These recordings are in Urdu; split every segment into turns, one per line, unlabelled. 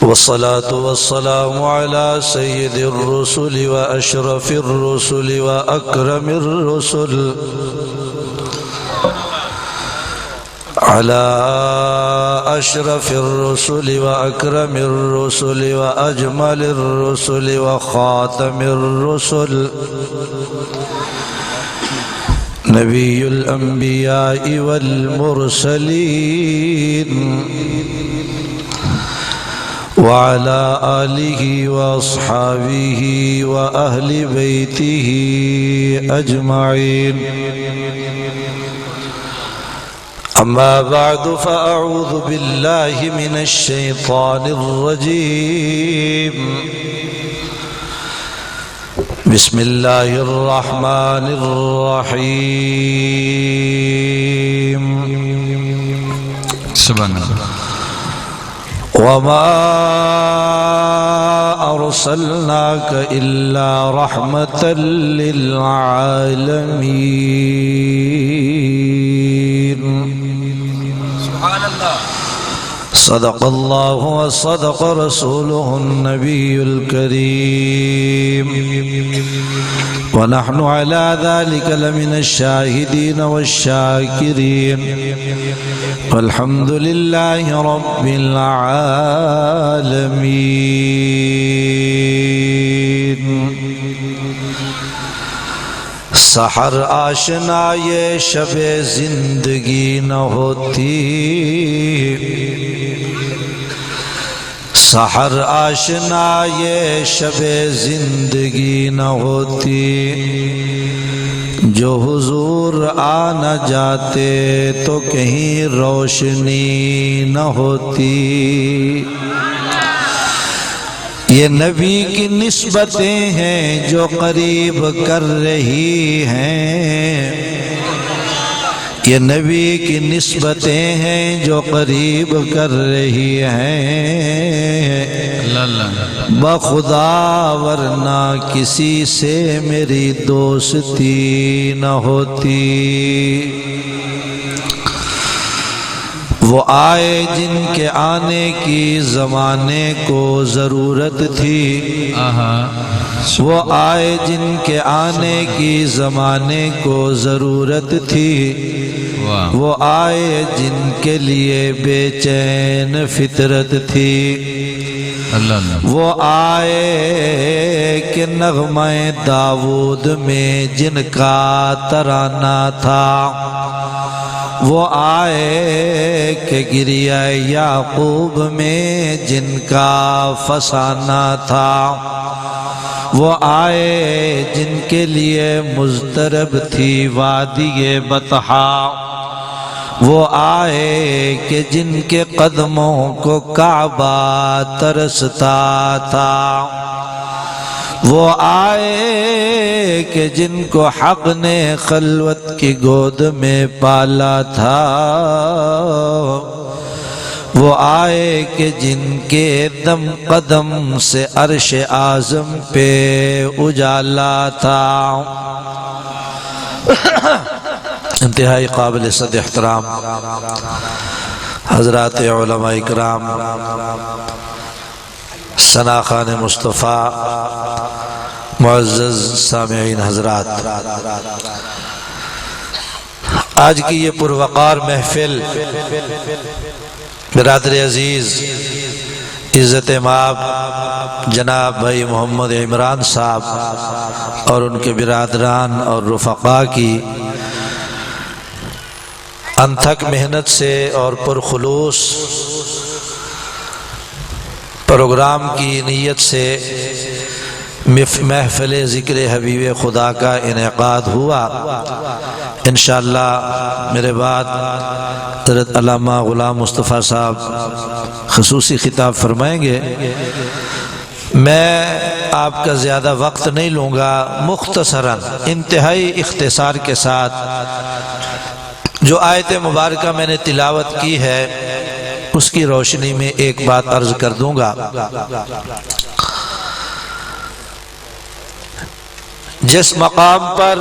والصلاة والسلام على سيد الرسل وأشرف الرسل وأكرم الرسل على أشرف الرسل وأكرم الرسل وأجمل الرسل وخاتم الرسل نبي الأنبياء والمرسلين وعلى آله وأصحابه وأهل بيته أجمعين. أما بعد فأعوذ بالله من الشيطان الرجيم. بسم الله الرحمن الرحيم.
سبحان الله.
وما أرسلناك إلا رحمة للعالمين.
سبحان الله.
صدق الله وصدق رسوله النبي الكريم، ونحن على ذلك لمن الشاهدين والشاكرين، والحمد لله رب العالمين. سحر آشنا یہ شب زندگی نہ ہوتی، سحر آشنا یہ شب زندگی نہ ہوتی، جو حضور آ نہ جاتے تو کہیں روشنی نہ ہوتی. یہ نبی کی نسبتیں ہیں جو قریب کر رہی ہیں، یہ نبی کی نسبتیں ہیں جو قریب کر رہی ہیں. بخدا ورنہ کسی سے میری دوستی نہ ہوتی. وہ آئے جن کے آنے کی زمانے کو ضرورت تھی، وہ آئے جن کے آنے کی زمانے کو ضرورت تھی، وہ آئے جن کے لیے بے چین فطرت تھی. وہ آئے کہ نغمہ داؤد میں جن کا ترانہ تھا، وہ آئے کہ گریہ یعقوب میں جن کا فسانہ تھا، وہ آئے جن کے لیے مضطرب تھی وادی بطحا، وہ آئے کہ جن کے قدموں کو کعبہ ترستا تھا، وہ آئے کہ جن کو حق نے خلوت کی گود میں پالا تھا، وہ آئے کہ جن کے دم قدم سے عرش اعظم پہ اجالا تھا. انتہائی قابل صد احترام حضرات علماء اکرام، ثنا خان مصطفیٰ، معزز سامعین حضرات، آج کی یہ پروقار محفل برادر عزیز عزت مآب جناب بھائی محمد عمران صاحب اور ان کے برادران اور رفقا کی انتھک محنت سے اور پرخلوص پروگرام کی نیت سے محفل ذکر حبیب خدا کا انعقاد ہوا. انشاءاللہ میرے بعد حضرت علامہ غلام مصطفیٰ صاحب خصوصی خطاب فرمائیں گے. میں آپ کا زیادہ وقت نہیں لوں گا، مختصراً انتہائی اختصار کے ساتھ جو آیت مبارکہ میں نے تلاوت کی ہے اس کی روشنی میں ایک بات عرض کر دوں گا. جس مقام پر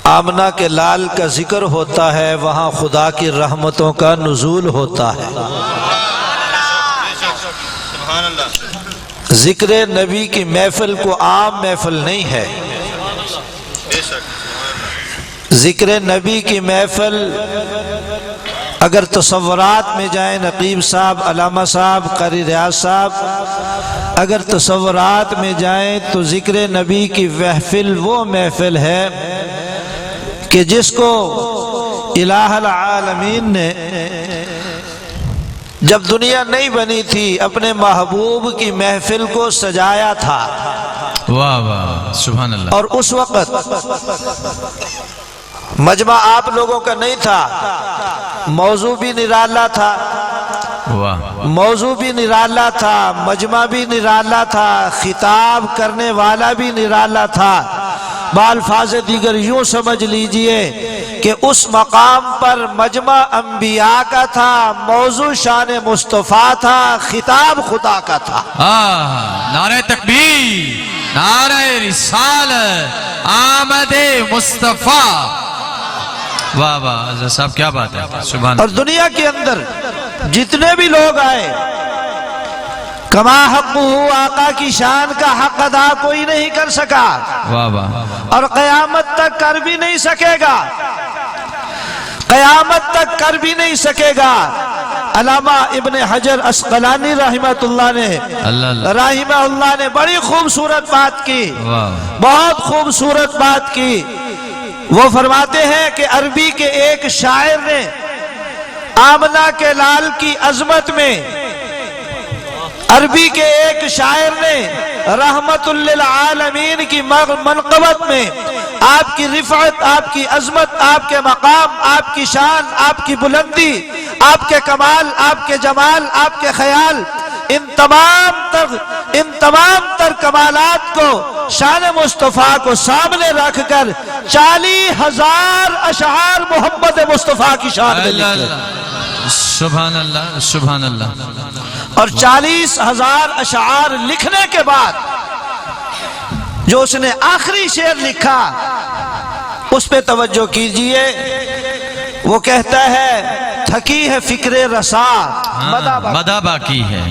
آمنہ کے لال کا ذکر ہوتا ہے وہاں خدا کی رحمتوں کا نزول ہوتا ہے۔ ذکر نبی کی محفل کو عام محفل نہیں ہے، ذکر نبی کی محفل اگر تصورات میں جائیں، نقیب صاحب، علامہ صاحب، قاری ریاض صاحب، اگر تصورات میں جائیں تو ذکر نبی کی محفل وہ محفل ہے کہ جس کو الہ العالمین نے جب دنیا نہیں بنی تھی اپنے محبوب کی محفل کو سجایا تھا۔
واہ واہ سبحان اللہ۔
اور اس وقت مجمع آپ لوگوں کا نہیں تھا، موضوع بھی نرالا تھا،
واہ
موضوع بھی نرالا تھا، مجمع بھی نرالا تھا، خطاب کرنے والا بھی نرالا تھا۔ بالفاظ دیگر یوں سمجھ لیجئے کہ اس مقام پر مجمع انبیاء کا تھا، موضوع شان مصطفیٰ تھا، خطاب خدا کا تھا۔
نعرہ تکبیر، نعرہ رسالت، آمد مصطفیٰ۔ واہ واہ حضرت صاحب کیا بات ہے، سبحان
اور دنیا کے اندر جتنے بھی لوگ آئے، کما حق ہو، آقا کی شان کا حق ادا کوئی نہیں کر سکا،
واہ واہ،
اور قیامت تک کر بھی نہیں سکے گا، قیامت تک کر بھی نہیں سکے گا۔ علامہ ابن حجر عسقلانی رحمۃ اللہ نے بڑی خوبصورت بات کی، بہت خوبصورت بات کی۔ وہ فرماتے ہیں کہ عربی کے ایک شاعر نے آمنہ کے لال کی عظمت میں، عربی کے ایک شاعر نے رحمت للعالمین کی منقبت میں آپ کی رفعت، آپ کی عظمت، آپ کے مقام، آپ کی شان، آپ کی بلندی، آپ کے کمال، آپ کے جمال، آپ کے خیال، ان تمام تر کمالات کو، شان مصطفیٰ کو سامنے رکھ کر 40,000 اشعار محمد مصطفیٰ کی شان میں لکھے۔
سبحان اللہ سبحان اللہ۔
اور 40,000 اشعار لکھنے کے بعد جو اس نے آخری شعر لکھا اس پہ توجہ کیجئے، وہ کہتا ہے تھکی ہے فکر رسا
مدہ باقی ہے،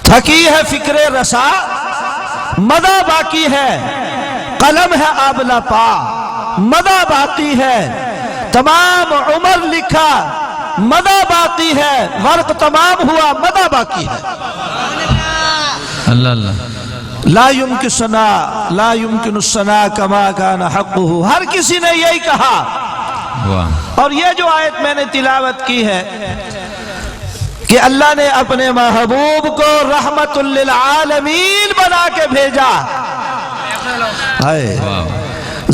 تھکی ہے فکر رسا مدہ باقی ہے، قلم ہے آبلہ پا مدہ باقی ہے، تمام عمر لکھا مدہ باقی ہے، ورق تمام ہوا مدہ باقی ہے۔
اللہ اللہ۔
لا يمكن الثناء، لا يمكن الثناء كما كان حقه، ہر کسی نے یہی کہا۔ اور یہ جو آیت میں نے تلاوت کی ہے کہ اللہ نے اپنے محبوب کو رحمت للعالمین بنا کے بھیجا،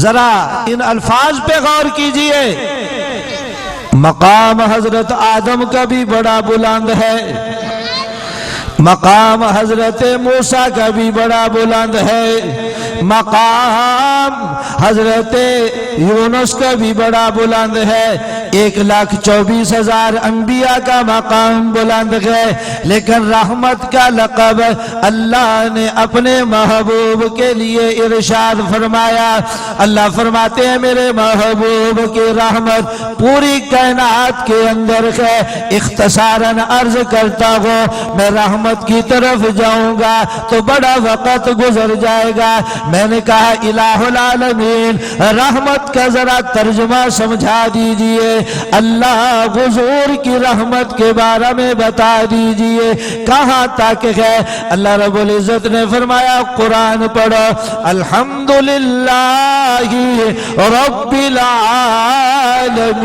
ذرا ان الفاظ پہ غور کیجئے۔ مقام حضرت آدم کا بھی بڑا بلند ہے، مقام حضرت موسیٰ کا بھی بڑا بلند ہے، مقام حضرت یونس کا بھی بڑا بلند ہے، 1,24,000 انبیاء کا مقام بلند ہے، لیکن رحمت کا لقب اللہ نے اپنے محبوب کے لیے ارشاد فرمایا۔ اللہ فرماتے ہیں میرے محبوب کی رحمت پوری کائنات کے اندر ہے، اختصاراً عرض کرتا ہوں میں رحمت کی طرف جاؤں گا تو بڑا وقت گزر جائے گا۔ میں نے کہا الہ العالمین رحمت کا ذرا ترجمہ سمجھا دیجئے، اللہ حضور کی رحمت کے بارے میں بتا دیجئے کہاں تک ہے۔ اللہ رب العزت نے فرمایا قرآن پڑھو، الحمدللہ رب العالمین،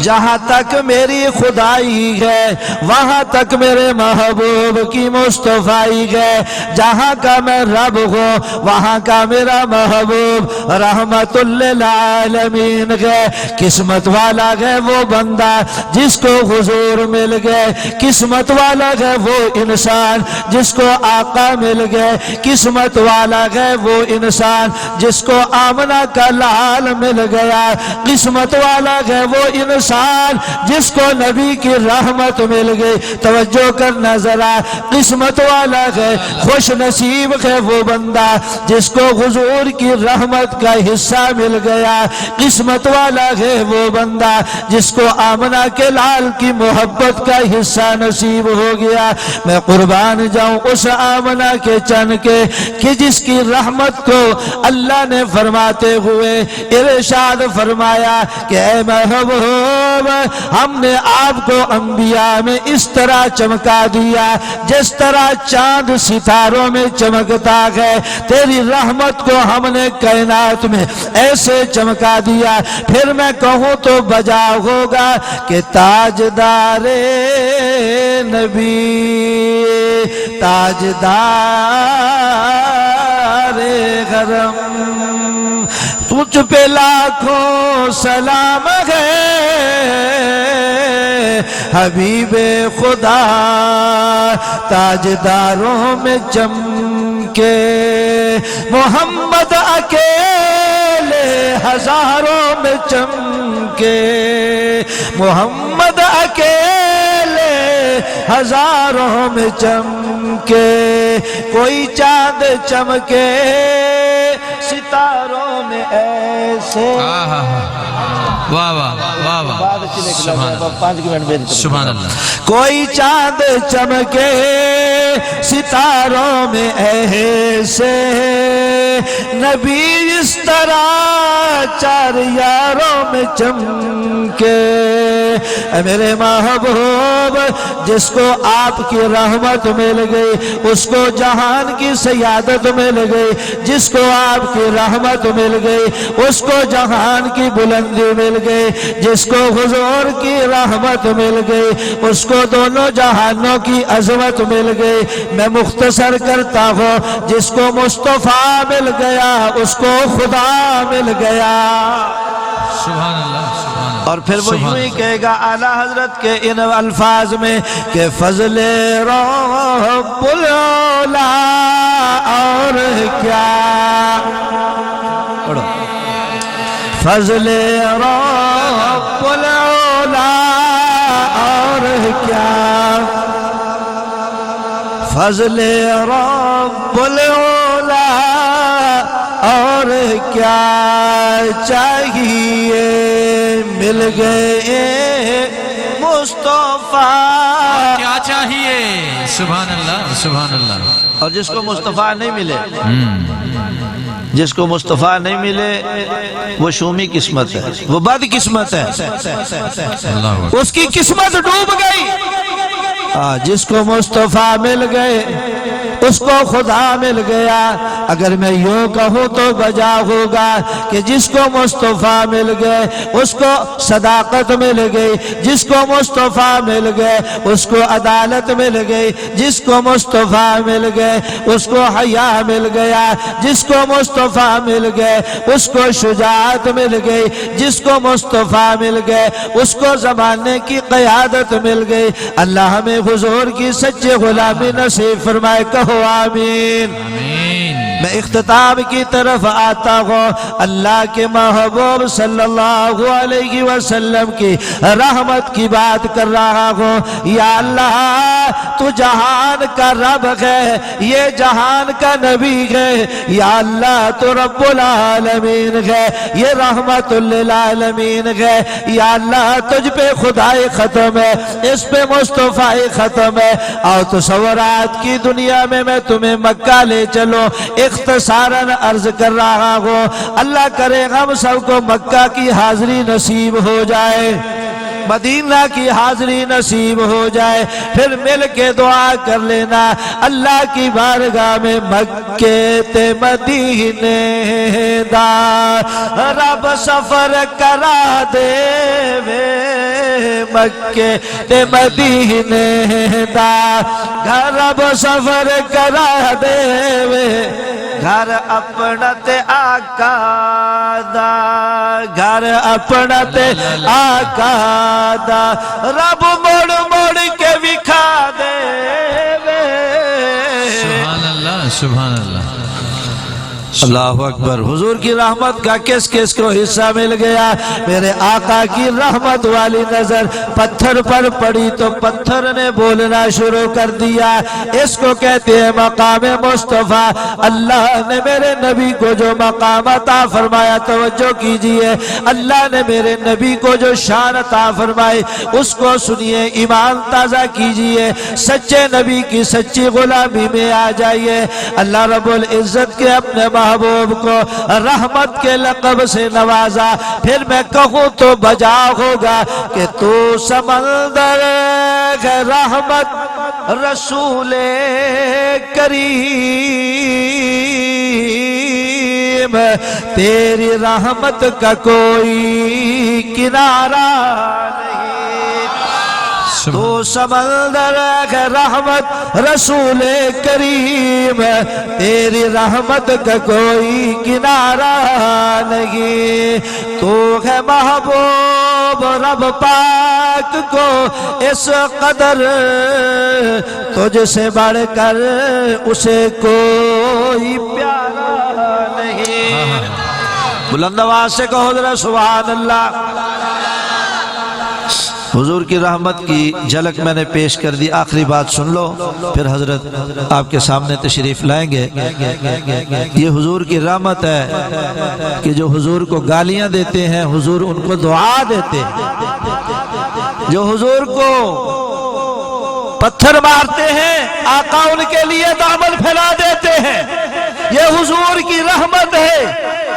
جہاں تک میری خدائی ہے وہاں تک میرے محبوب کی مصطفیٰ ہے، جہاں کا میں رب ہوں وہاں کا میرا محبوب رحمت للعالمین ہے۔ قسمت والا ہے وہ بندہ جس کو حضور مل گئے، قسمت والا ہے وہ انسان جس کو آقا مل گئے، قسمت والا ہے وہ انسان جس کو آمنہ کا لال مل گیا، قسمت والا ہے وہ انسان انسان جس کو نبی کی رحمت مل گئی، توجہ کرنا ذرا، قسمت والا ہے، خوش نصیب ہے وہ بندہ جس کو حضور کی رحمت کا حصہ مل گیا، قسمت والا ہے وہ بندہ جس کو آمنہ کے لال کی محبت کا حصہ نصیب ہو گیا۔ میں قربان جاؤں اس آمنہ کے چن کے کہ جس کی رحمت کو اللہ نے فرماتے ہوئے ارشاد فرمایا کہ اے محبوب ہم نے آپ کو انبیاء میں اس طرح چمکا دیا جس طرح چاند ستاروں میں چمکتا ہے، تیری رحمت کو ہم نے کائنات میں ایسے چمکا دیا۔ پھر میں کہوں تو بجا ہوگا کہ تاجدار نبی، تاجدار حرم، تجھ پہ لاکھوں سلام ہے حبیب خدا، تاجداروں میں چمکے محمد اکیلے، ہزاروں میں چمکے محمد اکیلے، ہزاروں میں چمکے، کوئی چاند چمکے ستاروں میں ایسے۔
واہ واہ واہ واہ، سبحان اللہ۔
کوئی چاند چمکے ستاروں میں ایسے، نبی اس طرح چار یاروں میں چمکے۔ اے میرے محبوب جس کو آپ کی رحمت مل گئی اس کو جہان کی سیادت مل گئی، جس کو آپ کی رحمت مل گئی اس کو جہان کی بلندی مل گئی، جس کو حضور کی رحمت مل گئی اس کو دونوں جہانوں کی عظمت مل گئی۔ میں مختصر کرتا ہوں، جس کو مصطفیٰ مل گیا اس کو خدا مل گیا۔
سبحان اللہ، سبحان اللہ۔
اور پھر وہ یوں ہی کہے گا اعلیٰ حضرت کے ان الفاظ میں کہ فضل رب العلا اور کیا، فضل رب العلا اور کیا، فضل رب العلا اور کیا چاہیے، مل گئے مصطفیٰ،
کیا چاہیے؟ سبحان اللہ، سبحان اللہ۔
اور جس کو مصطفیٰ نہیں ملے، جس کو مصطفیٰ نہیں ملے وہ شومی قسمت ہے، وہ بد قسمت ہے، اس کی قسمت ڈوب گئی۔ جس کو مصطفیٰ مل گئے اس کو خدا مل گیا۔ اگر میں یوں کہوں تو بجا ہوگا کہ جس کو مصطفیٰ مل گئے اس کو صداقت مل گئی، جس کو مصطفیٰ مل گئے اس کو عدالت مل گئی، جس کو مصطفیٰ مل گئے اس کو حیا مل گیا، جس کو مصطفیٰ مل گئے اس کو شجاعت مل گئی، جس کو مصطفیٰ مل گئے اس کو زمانے کی قیادت مل گئی۔ اللہ ہمیں حضور کی سچے غلامی نصیب فرمائے، کہو آمین۔ میں اختتام کی طرف آتا ہوں، اللہ کے محبوب صلی اللہ علیہ وسلم کی رحمت کی بات کر رہا ہوں۔ یا اللہ تو جہان کا رب ہے، یہ جہان کا نبی ہے، یا اللہ تو رب العالمین ہے، یہ رحمت للعالمین ہے، یا اللہ تجھ پہ خدائے ختم ہے، اس پہ مصطفیٰ ختم ہے۔ اور تصورات کی دنیا میں میں تمہیں مکہ لے چلو، اختصاراً عرض کر رہا ہوں، اللہ کرے ہم سب کو مکہ کی حاضری نصیب ہو جائے، مدینہ کی حاضری نصیب ہو جائے، پھر مل کے دعا کر لینا اللہ کی بارگاہ میں، مکے تے مدینے دا رب سفر کرا دے وے، مکے تے مدینے دا گھر رب سفر کرا دے وے، گھر اپنا تے آقا دا، گھر اپنا تے آقا دا رب موڑ موڑ کے وکھا دے وے۔
سبحان اللہ، سبحان اللہ۔
اللہ اکبر. حضور کی رحمت کا کس کس کو حصہ مل گیا؟ میرے آقا کی رحمت والی نظر پتھر پر پڑی تو پتھر نے بولنا شروع کر دیا. اس کو کہتے ہیں مقام مصطفیٰ. اللہ نے میرے نبی کو جو مقام عطا فرمایا، توجہ کیجئے، اللہ نے میرے نبی کو جو شان عطا فرمائی اس کو سنیے، ایمان تازہ کیجئے، سچے نبی کی سچی غلامی میں آ جائیے. اللہ رب العزت کے اپنے محبوب کو رحمت کے لقب سے نوازا. پھر میں کہوں تو بجا ہوگا کہ تو سمندر ہے رحمت رسول کریم، تیری رحمت کا کوئی کنارہ نہیں. تو سمندر ہے رحمت رسول کریم، تیری رحمت کا کوئی کنارہ نہیں. تو ہے محبوب رب پاک کو اس قدر، تجھ سے بڑھ کر اسے کوئی پیارا نہیں. بلند آواز سے کہو ذرا سبحان اللہ. حضور کی رحمت کی جھلک میں نے پیش کر دی. آخری بات سن لو، پھر حضرت آپ کے سامنے تشریف لائیں گے. یہ حضور کی رحمت ہے کہ جو حضور کو گالیاں دیتے ہیں حضور ان کو دعا دیتے ہیں، جو حضور کو پتھر مارتے ہیں آقا ان کے لیے دامن پھیلا دیتے ہیں. یہ حضور کی رحمت ہے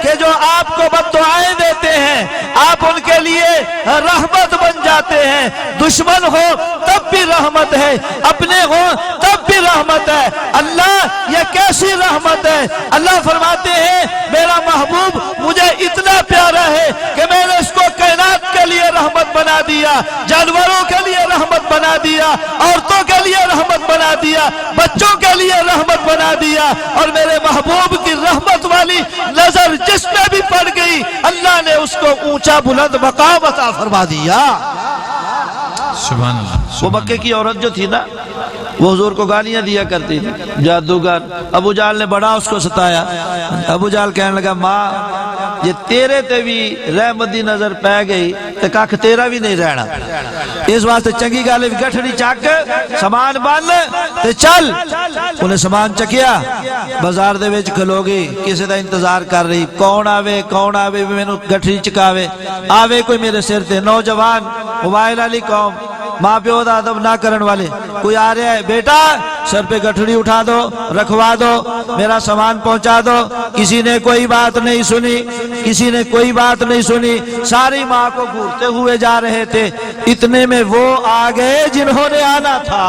کہ جو آپ کو بد دعائیں دیتے ہیں آپ ان کے لیے رحمت بن جاتے ہیں. دشمن ہو تب بھی رحمت ہے، اپنے ہو تب بھی رحمت ہے. اللہ یہ کیسی رحمت ہے؟ اللہ فرماتے ہیں میرا محبوب مجھے اتنا پیارا ہے کہ میں نے اس کو کائنات کے لیے رحمت بنا دیا، جانوروں کے لیے رحمت بنا دیا، عورتوں کے لیے رحمت بنا دیا، بچوں کے لیے رحمت بنا دیا. اور میرے محبوب کی رحمت والی نظر جس میں بھی پڑ گئی اللہ نے اس کو اونچا بلند مقام عطا فرما دیا.
سبحان اللہ.
وہ مکے کی عورت جو تھی نا، وہ حضور کو گالیاں دیا کرتی تھی. جادوگر ابو جہل نے بڑا اس کو ستایا. ابو جہل کہنے لگا ماں یہ تیرے تے بھی رحمت دی نظر پہ گئی تے کاکھ تیرا بھی نہیں رہنا. اس واسطے چنگی گل گٹھڑی چک سامان بن تے چل. انہیں سامان چکیا، بازار دے وچ کھلو گئی، کسی دا انتظار کر رہی کون آوے مینوں گٹھڑی چکاوے. آوے کوئی میرے سر تے نوجوان موبائل والی قوم، ماں پیو دا ادب نہ کرن والے، کوئی آ رہا ہے بیٹا سر پہ گٹھڑی اٹھا دو، رکھوا دو، میرا سامان پہنچا دو. کسی نے کوئی بات نہیں سنی، کسی نے کوئی بات نہیں سنی. ساری ماں کو گھورتے ہوئے جا رہے تھے. اتنے میں وہ آ گئے جنہوں نے آنا تھا،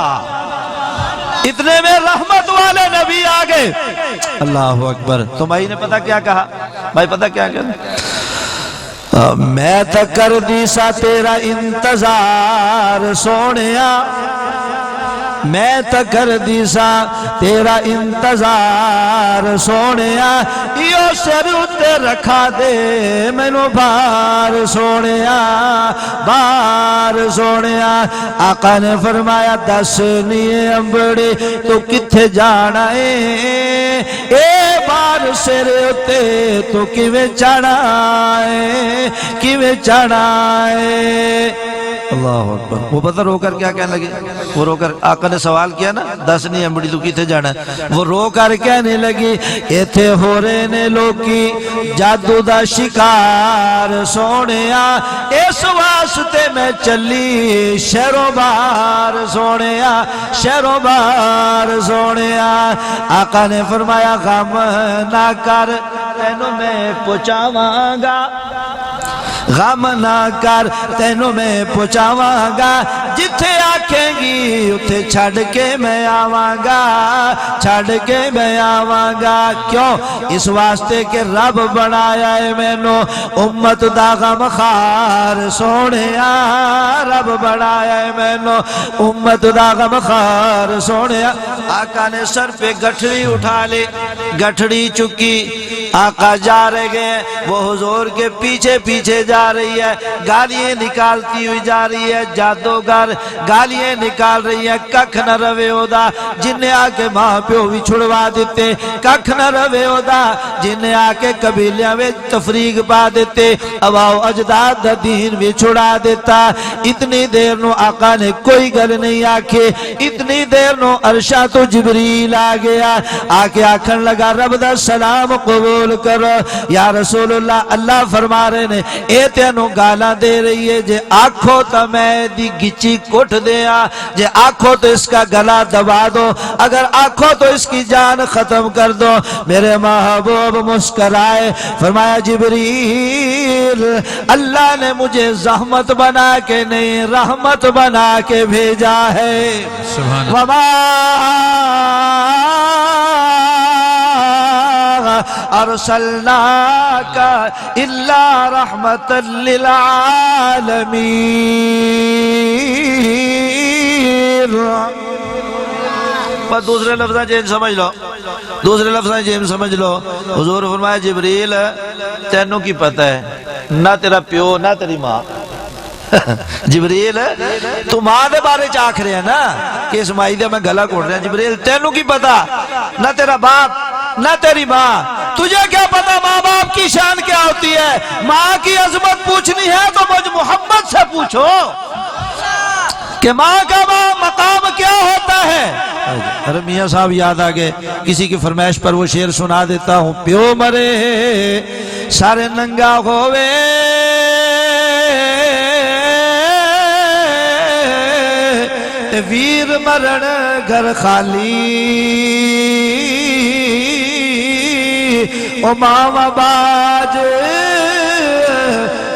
اتنے میں رحمت والے نبی آ گئے. اللہ اکبر. تو بھائی نے پتہ کیا کہا؟ بھائی پتہ کیا کہا؟ میں تھا کر دی سا تیرا انتظار سونیا، میں تھا کر دی سا تیرا انتظار سونیا، ایو سر اتے رکھا دے مینو بار سونیا، بار سونیا. آقا نے فرمایا دس نہیں امبڑی تو کتھے جانا ہے، اے بار سر اتے تو کیویں چڑھنا ہے، کیویں چڑھنا ہے. اللہ اکبر. وہ پتہ رو کر کیا کہنے لگے؟ وہ رو کر آقا نے سوال کیا نا دس نہیں امبڑی تو کیتے جانا ہے، وہ رو کر کہنے لگی ایتھے ہو رہے نے لوکی جادو دا شکار سونیا، اس واسطے میں چلی شہروں بار سونیا، شہروں بار سونیا. آقا نے فرمایا غم نہ کر تینوں میں پہنچاواں گا، غم نہ کر تینوں میں پہنچاواں گا، جتھے آکھیں گی اتھے چھڑ کے میں آواں گا، چھڑ کے میں آواں گا. کیوں؟ اس واسطے کہ رب بنایا ہے مینوں امت دا غم خار سونیا، رب بنایا ہے مینوں امت دا غم خار سونیا. آقا نے سر پہ گٹھڑی اٹھا لی، گٹھڑی چکی. آقا جا رہے ہیں، وہ حضور کے پیچھے پیچھے جا رہی ہے، گالیاں نکالتی ہوئی جا رہی ہے، جادوگر گالیاں نکال رہی ہے، ککھ نہ روے ہودا جنہیں آ کے ماں پیو بھی چھڑوا دیتے، ککھ نہ روے ہودا جنہیں آ کے قبیلیاں میں تفریق پا دیتے، اباؤ اجداد دا دین بھی چھڑا دیتا۔ اتنی دیر نو آقا نے کوئی گل نہیں آکھے، اتنی دیر نو عرشہ تو جبریل آ گیا، آ کے آکھن لگا رب دا سلام قبول کرو یا رسول اللہ۔ اللہ فرما رہے نے اے تینوں گالاں دے رہی ہے، جے آکھو تا میں دی گچی کٹ دیا، جے آکھو تو اس کا گلا دبا دو، اگر آکھو تو اس کی جان ختم کر دو۔ میرے محبوب مسکرائے، فرمایا جبریل اللہ نے مجھے زحمت بنا کے نہیں رحمت بنا کے بھیجا ہے۔
سبحان اللہ۔
وما ارسلناک الا رحمت للعالمین۔ بس دوسرے لفظہ جین سمجھ لو، دوسرے لفظہ جین سمجھ لو۔ حضور فرمایا جبریل تینوں کی پتہ ہے، نہ تیرا پیو نہ تیری ماں۔ جبریل تو ماں دے بارے چاکھ رہے ہیں نا کہ اسمائی دے میں گلہ کوڑ رہے ہیں، جبریل تینوں کی پتہ نہ تیرا باپ نہ تیری ماں، تجھے کیا پتہ ماں باپ کی شان کیا ہوتی ہے؟ ماں کی عظمت پوچھنی ہے تو مجھ محمد سے پوچھو کہ ماں کا مقام کیا ہوتا ہے۔ ارے میاں صاحب یاد آگئے، کسی کی فرمائش پر وہ شعر سنا دیتا ہوں۔ پیو مرے سارے ننگا ہوئے، ویر مرن گھر خالی، او ماما باج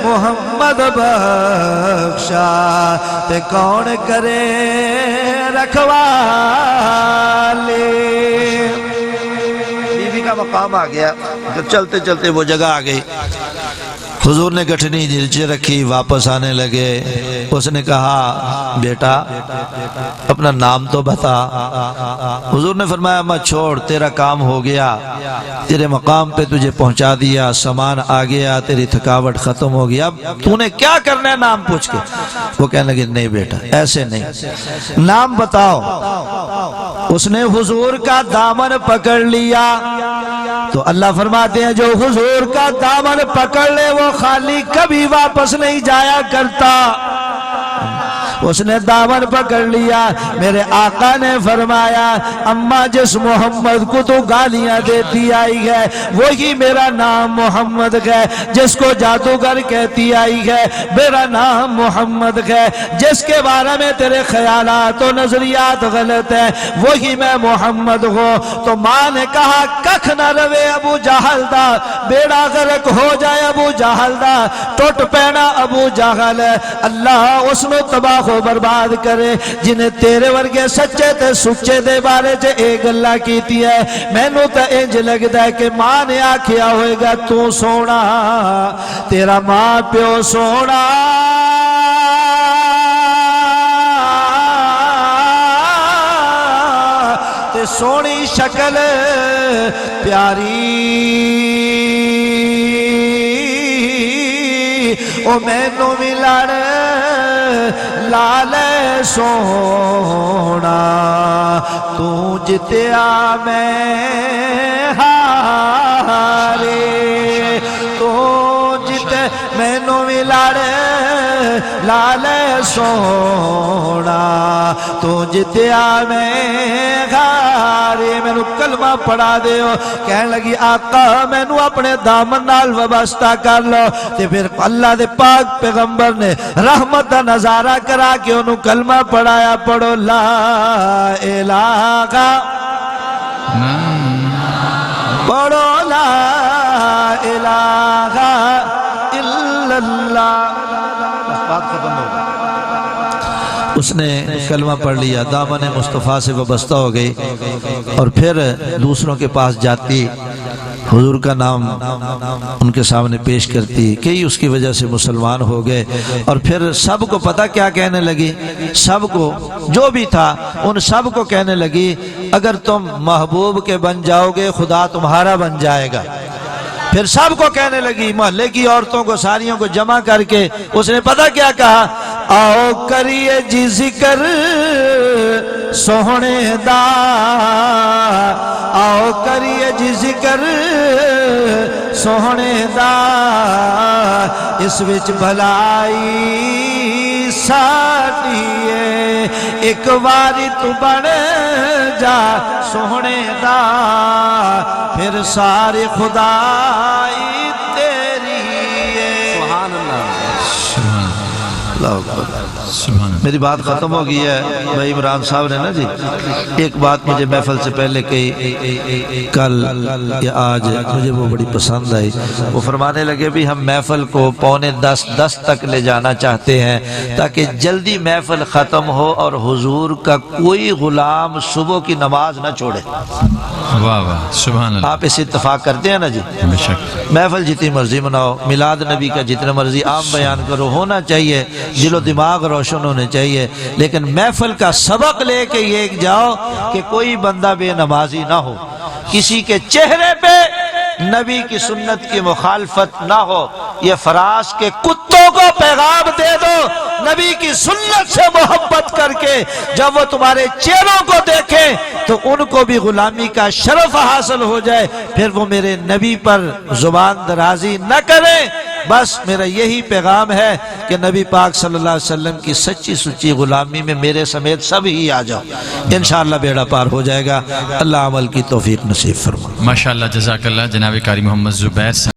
محمد بخشا تے کون کرے رکھوالے۔ بیوی کا مقام آ گیا، جب چلتے چلتے وہ جگہ آ گئی، حضور نے گٹھنی نیچے رکھی، واپس آنے لگے۔ اس نے کہا بیٹا اپنا نام تو بتا۔ حضور نے فرمایا ماں چھوڑ، تیرا کام ہو گیا، تیرے مقام پہ تجھے پہنچا دیا، سامان آ گیا، تیری تھکاوٹ ختم ہو گیا، اب تو نے کیا کرنا ہے نام پوچھ کے؟ وہ کہنے لگے نہیں بیٹا ایسے نہیں، نام بتاؤ۔ اس نے حضور کا دامن پکڑ لیا تو اللہ فرماتے ہیں جو حضور کا دامن پکڑ لے وہ خالی کبھی واپس نہیں جایا کرتا۔ اس نے دامن پکڑ لیا۔ میرے آقا نے فرمایا اماں جس محمد کو تو گالیاں دیتی آئی ہے وہی میرا نام محمد ہے، جس کو جادوگر کہتی آئی ہے میرا نام محمد ہے، جس کے بارے میں تیرے خیالات و نظریات غلط ہیں وہی میں محمد ہوں۔ تو ماں نے کہا ککھ نہ روے ابو جہل دا، بیڑا غرق ہو جائے ابو جہل دا، ٹوٹ پینا ابو جہل ہے، اللہ اس نے تباہ و برباد کرے جنہیں تیرے ورگے سچے تے سچے دے بارے چے ایک اللہ کیتی ہے۔ میں نو تا انج لگتا ہے کہ ماں نے آکھیا ہوئے گا تو سونا، تیرا ماں پیو سونا، تے سونی شکل پیاری، او میں نو ملان لالے سونا، تو جتیا میں ہارے، تو جتے میں نو ملان لالے سونا، تو جتیا میں ہارے۔ میں نو کلمہ پڑھا دے ہو، کہنے لگی آقا میں نو اپنے دامن نال وابستہ کر لو۔ تے پھر اللہ دے پاک پیغمبر نے رحمت دا نظارہ کرا کے انہوں کلمہ پڑھایا، پڑھو لا الہ، پڑھو لا الہ الا اللہ۔ بات ختم ہو گئی، اس نے کلمہ پڑھ لیا، دامن مصطفیٰ سے وابستہ ہو گئی، اور پھر دوسروں کے پاس جاتی، حضور کا نام ان کے سامنے پیش کرتی، کئی اس کی وجہ سے مسلمان ہو گئے۔ اور پھر سب کو پتہ کیا کہنے لگی، سب کو جو بھی تھا ان سب کو کہنے لگی اگر تم محبوب کے بن جاؤ گے خدا تمہارا بن جائے گا۔ پھر سب کو کہنے لگی، محلے کی عورتوں کو ساریوں کو جمع کر کے اس نے پتہ کیا کہا، آؤ کریے جی ذکر سوہنے دا، آؤ کریے جی ذکر سوہنے دا، اس وچ بھلائی ساڈی ہے، ایک واری تو بن جا سوہنے دا، پھر سارے خدائی تیری ہے۔
سبحان اللہ۔
سبحان
اللہ اکبر۔
سبحان اللہ۔
میری بات ختم ہو گئی ہے بھائی عمران صاحب نے نا جی ایک بات مجھے محفل سے پہلے کہی، کل یا آج مجھے وہ بڑی پسند آئی۔ وہ فرمانے لگے بھی ہم محفل کو 9:45 تک لے جانا چاہتے ہیں تاکہ جلدی محفل ختم ہو اور حضور کا کوئی غلام صبح کی نماز نہ چھوڑے۔
واہ واہ، سبحان اللہ۔
آپ اس اتفاق کرتے ہیں نا جی؟
بے شک۔
محفل جتنی مرضی مناؤ، میلاد نبی کا جتنا مرضی عام بیان کرو، ہونا چاہیے، دل و دماغ روشن ہونے چاہیے، لیکن محفل کا سبق لے کے یہ جاؤ کہ کوئی بندہ بے نمازی نہ ہو، کسی کے چہرے پہ نبی کی سنت کی مخالفت نہ ہو۔ یہ فراش کے کتوں کو پیغام دے دو، نبی کی سنت سے محبت کر کے جب وہ تمہارے چہروں کو دیکھیں تو ان کو بھی غلامی کا شرف حاصل ہو جائے، پھر وہ میرے نبی پر زبان درازی نہ کریں۔ بس میرا یہی پیغام ہے کہ نبی پاک صلی اللہ علیہ وسلم کی سچی سچی غلامی میں میرے سمیت سب ہی آ جاؤ، انشاءاللہ بیڑا پار ہو جائے گا۔ اللہ عمل کی توفیق نصیب فرما۔
ماشاءاللہ، جزاک اللہ جناب قاری محمد زبیر صاحب۔